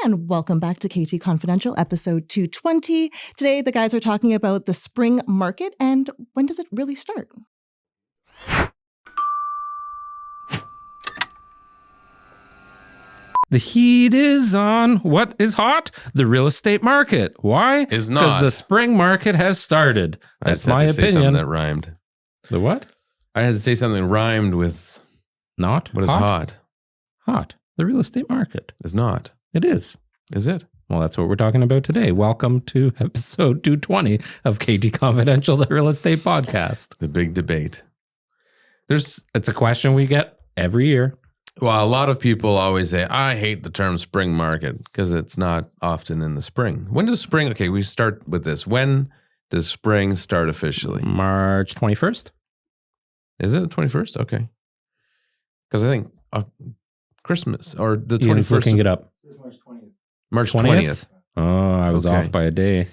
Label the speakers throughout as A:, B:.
A: And welcome back to KT Confidential, episode 220. Today, the guys are talking about the spring market and when does it really start?
B: The heat is on. What is hot? The real estate market. Why?
C: Is not.
B: Because the spring market has started. That's my
C: I just had to say something
B: opinion.
C: that rhymed.
B: The what?
C: I had to say something rhymed with
B: Not
C: what is hot.
B: Hot. The real estate market.
C: Is not.
B: It is.
C: Is it?
B: Well, that's what we're talking about today. Welcome to episode 220 of KT Confidential, the real estate podcast.
C: The big debate.
B: It's a question we get every year.
C: Well, a lot of people always say, I hate the term spring market because it's not often in the spring. When does spring, okay, we start with this. When does spring start officially?
B: March 21st.
C: Is it the 21st? Okay. Because I think Christmas or the
B: Ian's
C: 21st.
B: looking it up.
C: March 20th.
B: Oh, I was
C: Okay.
B: off by a day.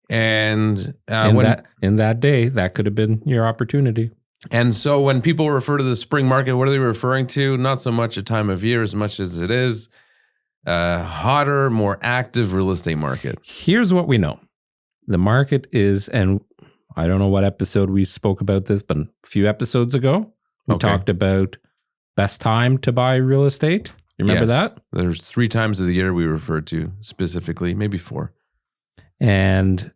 C: And
B: In that day, that could have been your opportunity.
C: And so when people refer to the spring market, what are they referring to? Not so much a time of year as much as it is a hotter, more active real estate market.
B: Here's what we know. The market is, and I don't know what episode we spoke about this, but a few episodes ago, we talked about best time to buy real estate. You remember that?
C: There's 3 times of the year we refer to specifically, maybe 4.
B: And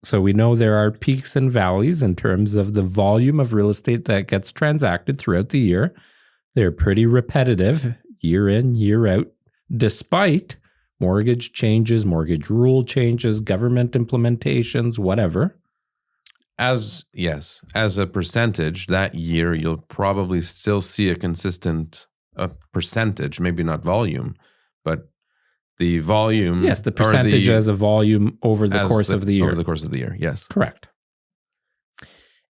B: so we know there are peaks and valleys in terms of the volume of real estate that gets transacted throughout the year. They're pretty repetitive year in, year out, despite mortgage changes, mortgage rule changes, government implementations, whatever.
C: As a percentage, that year you'll probably still see a consistent percentage, maybe not volume, but the volume.
B: Yes, the percentage as a volume over the course of the year.
C: Over the course of the year, yes.
B: Correct.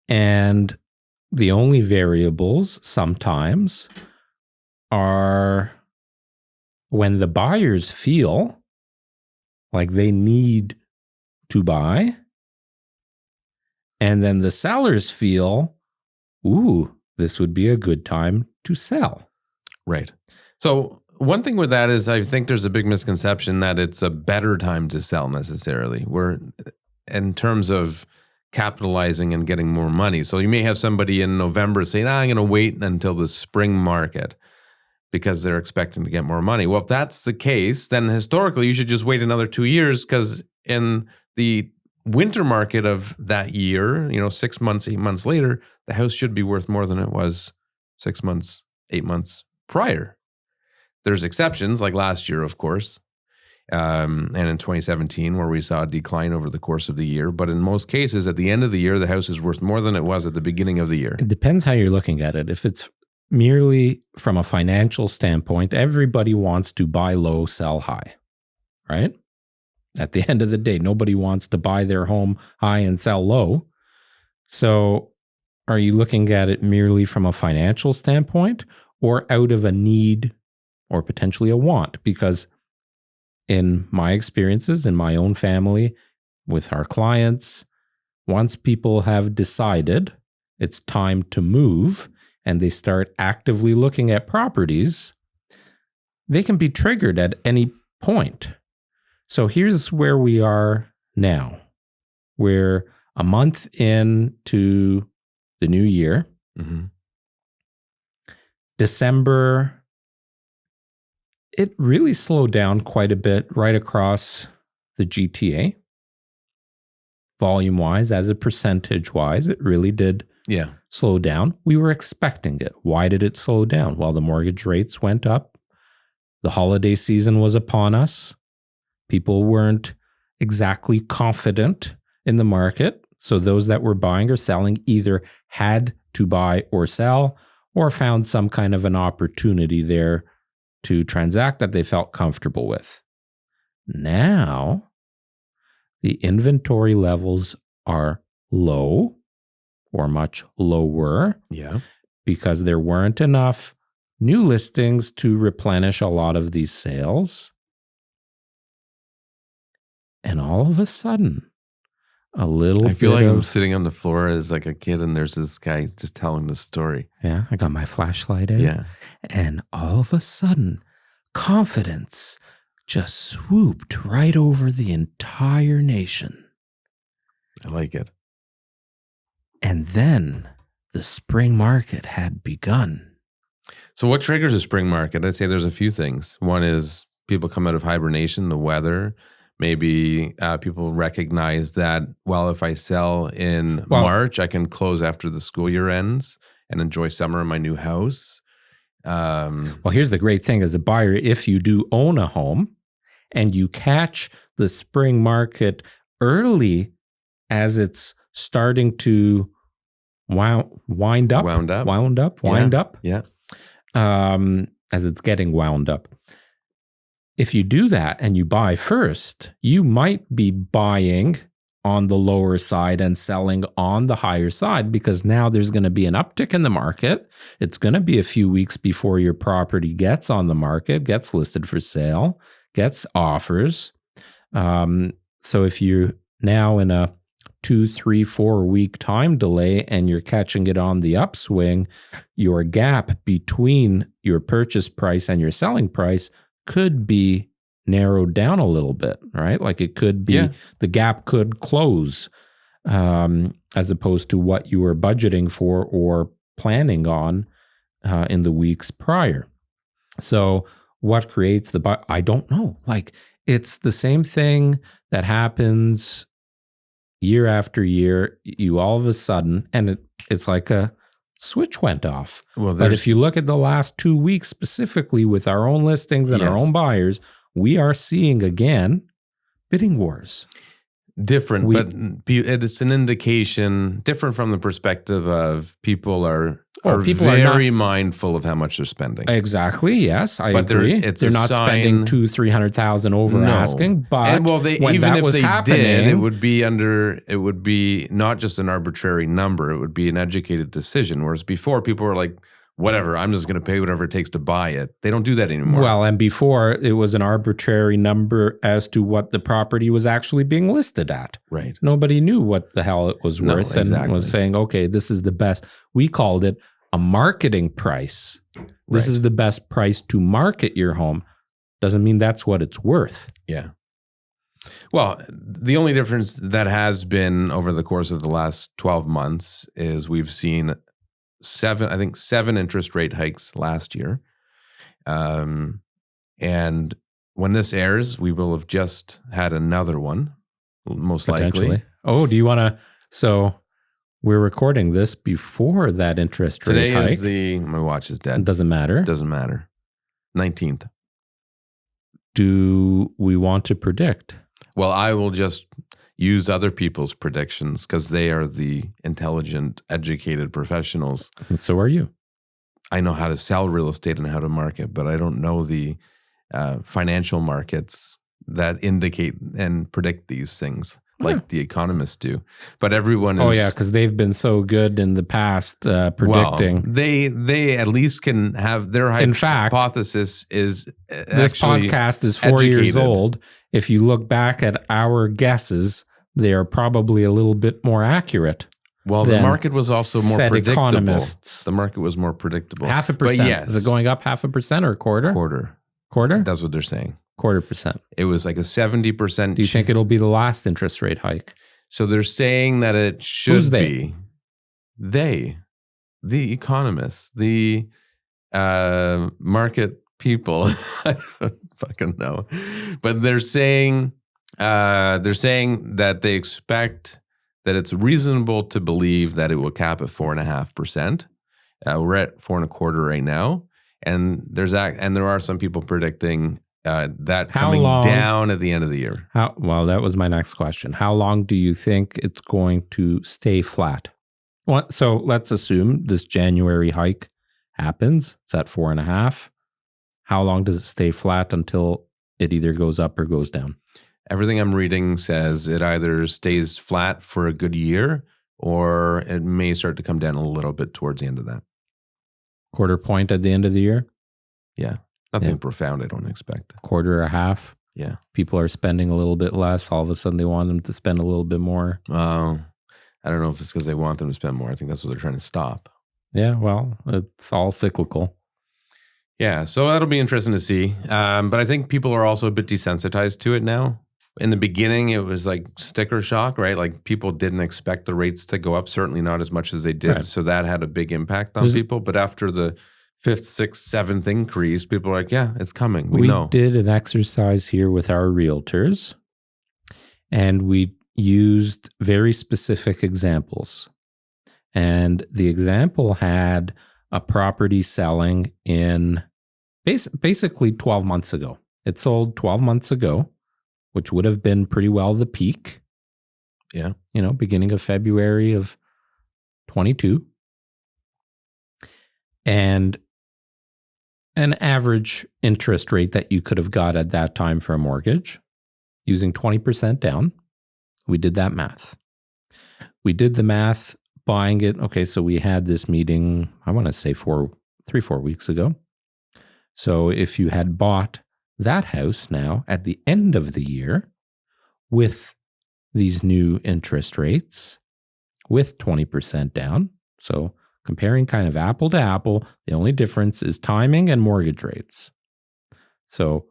B: And the only variables sometimes are when the buyers feel like they need to buy, and then the sellers feel, ooh, this would be a good time to sell.
C: Right. So one thing with that is I think there's a big misconception that it's a better time to sell necessarily. We're in terms of capitalizing and getting more money. So you may have somebody in November saying, I'm going to wait until the spring market because they're expecting to get more money. Well, if that's the case, then historically you should just wait another 2 years because in the winter market of that year, 6 months, 8 months later, the house should be worth more than it was 6 months, 8 months prior. There's exceptions like last year, of course, and in 2017 where we saw a decline over the course of the year. But in most cases, at the end of the year, the house is worth more than it was at the beginning of the year.
B: It depends how you're looking at it. If it's merely from a financial standpoint, everybody wants to buy low, sell high, right? At the end of the day, nobody wants to buy their home high and sell low. So are you looking at it merely from a financial standpoint or out of a need or potentially a want? Because in my experiences, in my own family, with our clients, once people have decided it's time to move and they start actively looking at properties, they can be triggered at any point. So here's where we are now. We're a month into the new year.
C: Mm-hmm.
B: December, it really slowed down quite a bit right across the GTA. Volume-wise, as a percentage-wise, it really did slow down. We were expecting it. Why did it slow down? Well, the mortgage rates went up. The holiday season was upon us. People weren't exactly confident in the market. So those that were buying or selling either had to buy or sell or found some kind of an opportunity there to transact that they felt comfortable with. Now, the inventory levels are low or much lower because there weren't enough new listings to replenish a lot of these sales. And all of a sudden, I
C: feel like I'm sitting on the floor as like a kid and there's this guy just telling the story.
B: Yeah, I got my flashlight out.
C: Yeah.
B: And all of a sudden, confidence just swooped right over the entire nation.
C: I like it.
B: And then the spring market had begun.
C: So what triggers a spring market? I'd say there's a few things. One is people come out of hibernation, the weather. Maybe people recognize that, well, if I sell in March, I can close after the school year ends and enjoy summer in my new house.
B: Well, here's the great thing as a buyer. If you do own a home and you catch the spring market early as it's starting to wind up.
C: Yeah.
B: As it's getting wound up. If you do that and you buy first, you might be buying on the lower side and selling on the higher side because now there's going to be an uptick in the market. It's going to be a few weeks before your property gets on the market, gets listed for sale, gets offers. So if you're now in a 2, 3, 4 week time delay and you're catching it on the upswing, your gap between your purchase price and your selling price could be narrowed down a little bit, right? Like it could be, the gap could close as opposed to what you were budgeting for or planning on in the weeks prior. So what creates I don't know. Like it's the same thing that happens year after year. You all of a sudden, and it's like a switch went off.
C: Well,
B: but if you look at the last 2 weeks specifically with our own listings and our own buyers, we are seeing again bidding wars.
C: Different, but it's an indication different from the perspective of people are very mindful of how much they're spending.
B: Exactly. Yes, I agree. They're not spending 200,000-300,000 over asking, but
C: even if they did, it would be not just an arbitrary number. It would be an educated decision. Whereas before, people were like, whatever, I'm just going to pay whatever it takes to buy it. They don't do that anymore.
B: Well, and before it was an arbitrary number as to what the property was actually being listed at.
C: Right.
B: Nobody knew what the hell it was worth and was saying, okay, this is the best. We called it a marketing price. This is the best price to market your home. Doesn't mean that's what it's worth.
C: Yeah. Well, the only difference that has been over the course of the last 12 months is we've seen 7 interest rate hikes last year. And when this airs, we will have just had another one, most likely.
B: Oh, do you want to? So we're recording this before that interest rate hike.
C: Today is my watch is dead.
B: It doesn't matter.
C: 19th.
B: Do we want to predict?
C: Well, I will just use other people's predictions because they are the intelligent, educated professionals.
B: And so are you.
C: I know how to sell real estate and how to market, but I don't know the financial markets that indicate and predict these things like the economists do. But everyone is...
B: Oh, yeah, because they've been so good in the past predicting.
C: Well, they at least can have their hypothesis is
B: this podcast is 4 years old. If you look back at our guesses, they are probably a little bit more accurate.
C: Well, the market was also more predictable.
B: Economists.
C: The market was more predictable.
B: 0.5%.
C: But yes.
B: Is it going up 0.5% or a quarter? Quarter?
C: That's what they're saying.
B: 0.25%.
C: It was like a 70%.
B: Do you think it'll be the last interest rate hike?
C: So they're saying that it should be. The economists, the market people. I don't fucking know. But they're saying that they expect that it's reasonable to believe that it will cap at 4.5%. We're at 4.25% right now, and there are some people predicting that coming down at the end of the year.
B: Well, that was my next question. How long do you think it's going to stay flat? Well, so let's assume this January hike happens. It's at 4.5%. How long does it stay flat until it either goes up or goes down?
C: Everything I'm reading says it either stays flat for a good year or it may start to come down a little bit towards the end of that.
B: 0.25 point at the end of the year?
C: Yeah. Nothing profound, I don't expect.
B: 0.25?
C: Yeah.
B: People are spending a little bit less. All of a sudden they want them to spend a little bit more.
C: I don't know if it's because they want them to spend more. I think that's what they're trying to stop.
B: Yeah, well, it's all cyclical.
C: Yeah, so that'll be interesting to see. But I think people are also a bit desensitized to it now. In the beginning, it was like sticker shock, right? Like people didn't expect the rates to go up, certainly not as much as they did.
B: Right.
C: So that had a big impact on people. But after the 5th, 6th, 7th increase, people are like, yeah, it's coming. We know.
B: did an exercise here with our realtors, and we used very specific examples. And the example had a property selling in basically 12 months ago. It sold 12 months ago, which would have been pretty well the peak.
C: Yeah.
B: Beginning of February of 22. And an average interest rate that you could have got at that time for a mortgage using 20% down. We did that math. We did the math buying it. Okay, so we had this meeting, I want to say 4 weeks ago. So if you had bought that house now at the end of the year with these new interest rates with 20% down, so comparing kind of apple to apple, the only difference is timing and mortgage rates. So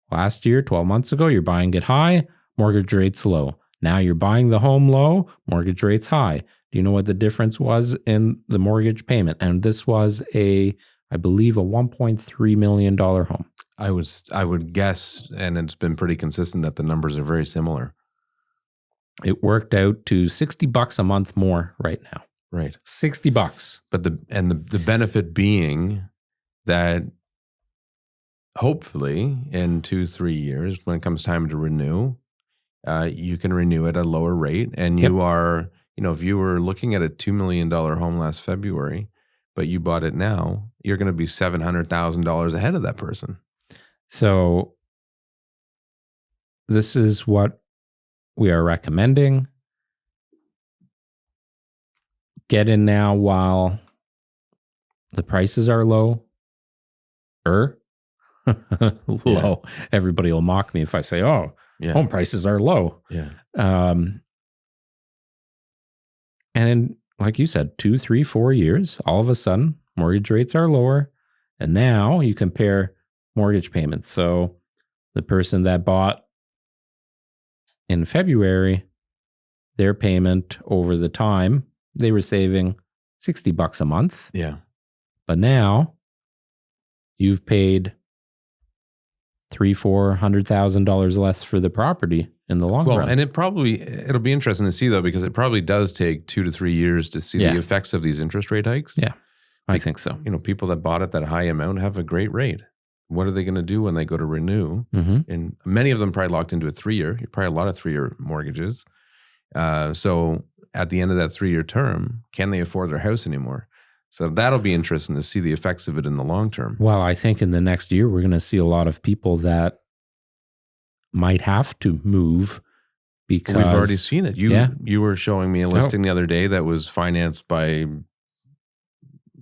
B: last year, 12 months ago, you're buying it high, mortgage rates low. Now you're buying the home low, mortgage rates high. Do you know what the difference was in the mortgage payment? And this was I believe a $1.3 million home.
C: I would guess, and it's been pretty consistent, that the numbers are very similar.
B: It worked out to $60 a month more right now.
C: Right.
B: $60.
C: But the benefit being that hopefully in 2-3 years, when it comes time to renew, you can renew at a lower rate. And you are, if you were looking at a $2 million home last February, but you bought it now, you're going to be $700,000 ahead of that person.
B: So this is what we are recommending. Get in now while the prices are low. Low.
C: Yeah.
B: Everybody will mock me if I say, home prices are low.
C: Yeah.
B: And like you said, 2, 3, 4 years, all of a sudden, mortgage rates are lower. And now you compare mortgage payments. So the person that bought in February, their payment over the time, they were saving $60 a month.
C: Yeah.
B: But now you've paid $300,000-$400,000 less for the property in the long run.
C: And it'll be interesting to see though, because it probably does take 2 to 3 years to see the effects of these interest rate hikes.
B: Yeah, I think so.
C: People that bought at that high amount have a great rate. What are they going to do when they go to renew?
B: Mm-hmm.
C: And many of them probably locked into a 3-year. Probably a lot of 3-year mortgages. So at the end of that 3-year term, can they afford their house anymore? So that'll be interesting to see the effects of it in the long term.
B: Well, I think in the next year, we're going to see a lot of people that might have to move because
C: we've already seen it. You were showing me a listing the other day that was financed by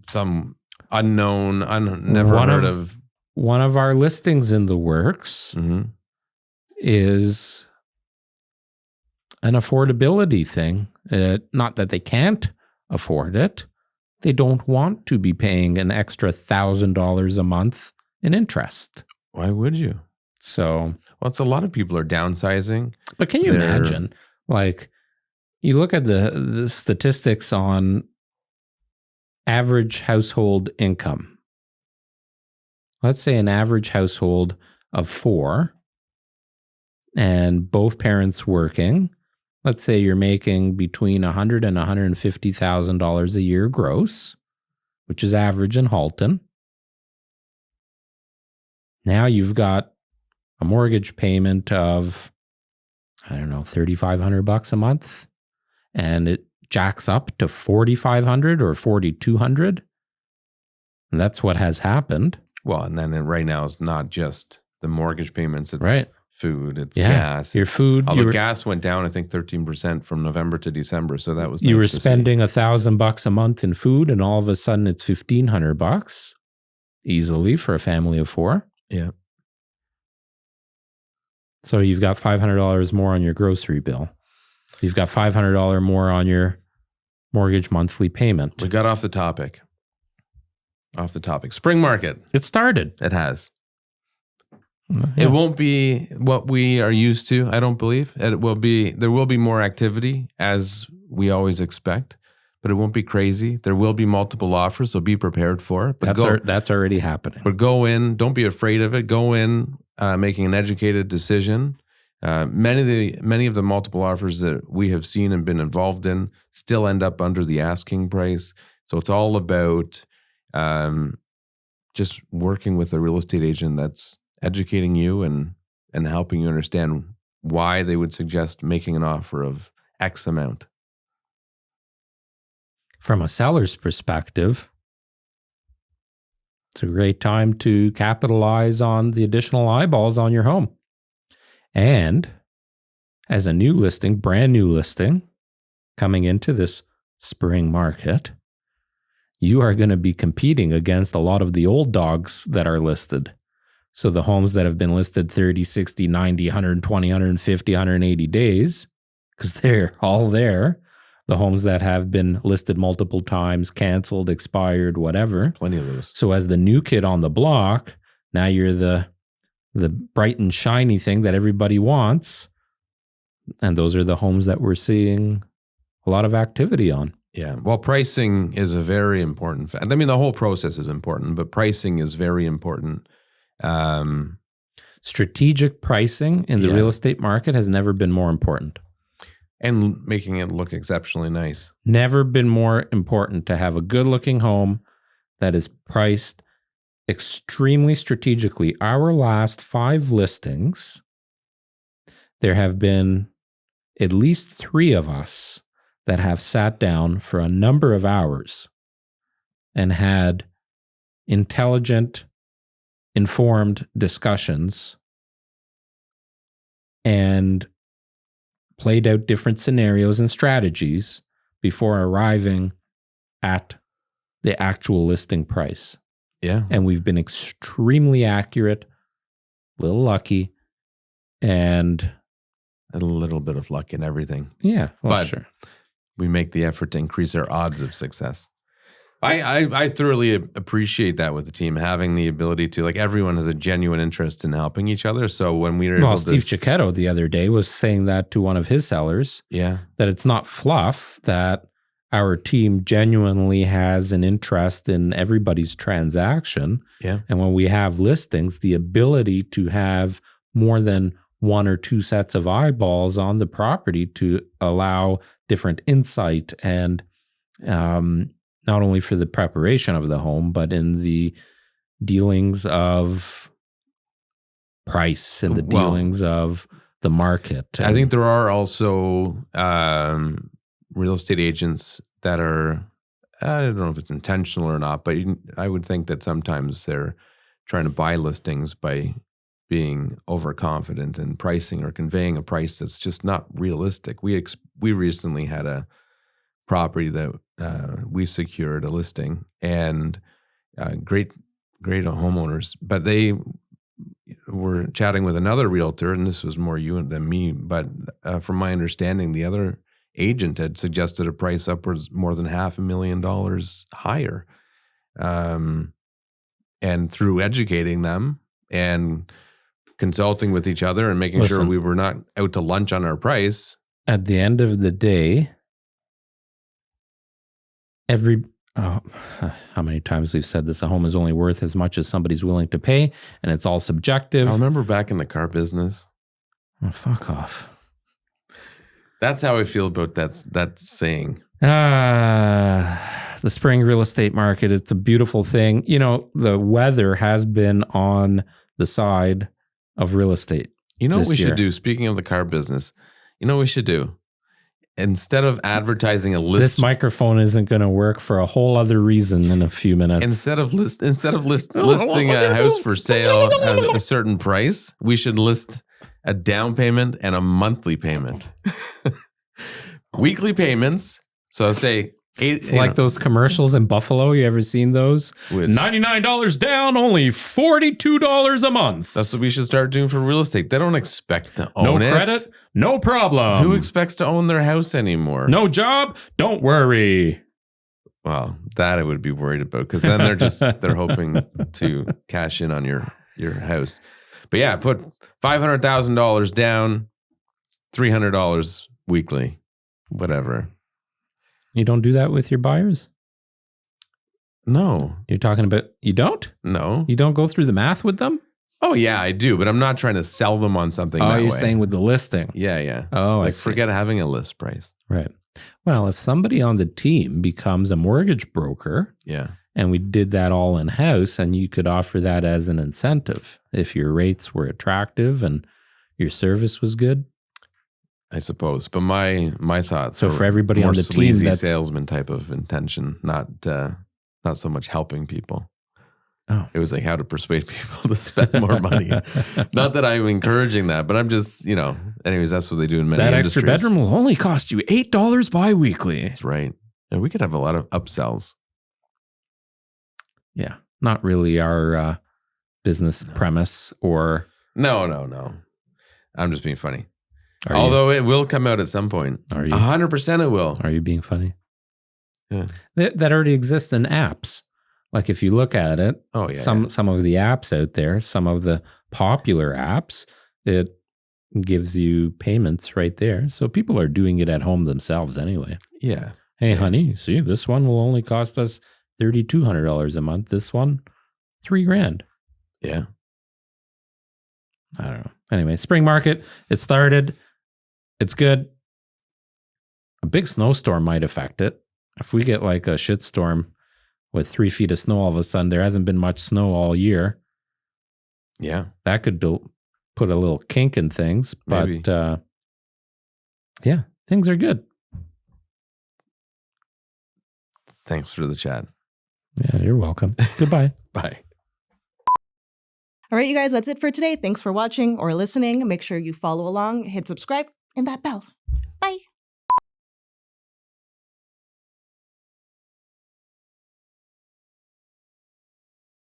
C: some unknown, never heard of.
B: One of our listings in the works is an affordability thing. Not that they can't afford it. They don't want to be paying an extra $1,000 a month in interest.
C: Why would you?
B: So,
C: it's a lot of people are downsizing.
B: But can you imagine? Like, you look at the statistics on average household income. Let's say an average household of 4 and both parents working. Let's say you're making between $100,000 and $150,000 a year gross, which is average in Halton. Now you've got a mortgage payment of, $3,500 a month, and it jacks up to $4,500 or $4,200. And that's what has happened.
C: Well, and then right now it's not just the mortgage payments, it's
B: right.
C: Food, it's gas.
B: Your food.
C: Although gas went down, I think 13% from November to December. So that was nice.
B: You were spending $1,000 a month in food, and all of a sudden it's $1,500 easily for a family of 4.
C: Yeah.
B: So you've got $500 more on your grocery bill. You've got $500 more on your mortgage monthly payment.
C: We got off the topic. off the topic. Spring market.
B: It started.
C: It has.
B: Yeah.
C: It won't be what we are used to, I don't believe. There will be more activity as we always expect, but it won't be crazy. There will be multiple offers, so be prepared for it. But
B: That's already happening.
C: But go in, don't be afraid of it. Go in making an educated decision. Many of the multiple offers that we have seen and been involved in still end up under the asking price. So it's all about just working with a real estate agent that's educating you and helping you understand why they would suggest making an offer of X amount.
B: From a seller's perspective, it's a great time to capitalize on the additional eyeballs on your home. And as a new listing, brand new listing, coming into this spring market, you are going to be competing against a lot of the old dogs that are listed. So the homes that have been listed 30, 60, 90, 120, 150, 180 days, because they're all there. The homes that have been listed multiple times, canceled, expired, whatever.
C: Plenty of those.
B: So as the new kid on the block, now you're the bright and shiny thing that everybody wants. And those are the homes that we're seeing a lot of activity on.
C: Yeah. Well, pricing is a very important fact. I mean, the whole process is important, but pricing is very important.
B: Strategic pricing in the real estate market has never been more important.
C: And making it look exceptionally nice.
B: Never been more important to have a good looking home that is priced extremely strategically. Our last 5 listings, there have been at least 3 of us that have sat down for a number of hours and had intelligent, informed discussions and played out different scenarios and strategies before arriving at the actual listing price.
C: Yeah.
B: And we've been extremely accurate, a little lucky, and
C: a little bit of luck in everything.
B: Yeah, well,
C: but
B: sure.
C: We make the effort to increase our odds of success. I thoroughly appreciate that with the team, having the ability to, like, everyone has a genuine interest in helping each other. So when we were able
B: Steve Cicchetto the other day was saying that to one of his sellers, that it's not fluff, that our team genuinely has an interest in everybody's transaction.
C: Yeah.
B: And when we have listings, the ability to have more than 1 or 2 sets of eyeballs on the property to allow different insight and not only for the preparation of the home, but in the dealings of price and the dealings of the market.
C: I think there are also real estate agents that are, I don't know if it's intentional or not, but I would think that sometimes they're trying to buy listings by being overconfident in pricing or conveying a price that's just not realistic. We recently had a property that we secured a listing, and great homeowners, but they were chatting with another realtor, and this was more you than me, but from my understanding, the other agent had suggested a price upwards more than $500,000 higher. And through educating them and consulting with each other and making sure we were not out to lunch on our price.
B: At the end of the day, how many times we've said this, a home is only worth as much as somebody's willing to pay, and it's all subjective.
C: I remember back in the car business.
B: Oh, fuck off.
C: That's how I feel about that saying.
B: The spring real estate market, it's a beautiful thing. You know, the weather has been on the side of real estate.
C: You know what we should do? Speaking of the car business, you know what we should do? Instead of advertising a list,
B: this microphone isn't going to work for a whole other reason in a few minutes.
C: Instead of listing a house for sale at a certain price, we should list a down payment and a monthly payment. Weekly payments. So say
B: it's like those commercials in Buffalo. You ever seen those? $99 down, only $42 a month.
C: That's what we should start doing for real estate. They don't expect to own it.
B: No credit, no problem.
C: Who expects to own their house anymore?
B: No job? Don't worry.
C: Well, that I would be worried about because then they're hoping to cash in on your house. But yeah, put $500,000 down, $300 weekly, whatever.
B: You don't do that with your buyers?
C: No.
B: You're talking about, you don't?
C: No.
B: You don't go through the math with them?
C: Oh, yeah, I do, but I'm not trying to sell them on something that
B: you're
C: way.
B: saying with the listing.
C: Yeah.
B: Oh, I
C: like
B: see.
C: forget having a list price.
B: Right. Well, if somebody on the team becomes a mortgage broker,
C: Yeah.
B: and we did that all in-house, and you could offer that as an incentive if your rates were attractive and your service was good.
C: I suppose. But my thoughts
B: So
C: are
B: for everybody
C: more
B: on the team,
C: sleazy
B: that's
C: salesman type of intention, not so much helping people.
B: Oh.
C: It was like how to persuade people to spend more money. Not that I'm encouraging that, but I'm just, anyways, that's what they do in many
B: that
C: industries.
B: extra bedroom will only cost you $8 bi-weekly.
C: That's right. And we could have a lot of upsells.
B: Yeah. Not really our business premise or...
C: No. I'm just being funny.
B: Although
C: it will come out at some point.
B: Are you?
C: 100% it will.
B: Are you being funny?
C: Yeah.
B: That already exists in apps. Like if you look at it, some of the apps out there, some of the popular apps, it gives you payments right there. So people are doing it at home themselves anyway.
C: Yeah.
B: Hey, honey, see, this one will only cost us $3,200 a month. This one, $3,000.
C: Yeah.
B: I don't know. Anyway, spring market, it started. It's good. A big snowstorm might affect it. If we get like a shitstorm with 3 feet of snow all of a sudden, there hasn't been much snow all year.
C: Yeah.
B: That could put a little kink in things.
C: Maybe.
B: But yeah, things are good.
C: Thanks for the chat.
B: Yeah, you're welcome. Goodbye.
C: Bye.
A: All right, you guys, that's it for today. Thanks for watching or listening. Make sure you follow along, hit subscribe, and that bell. Bye.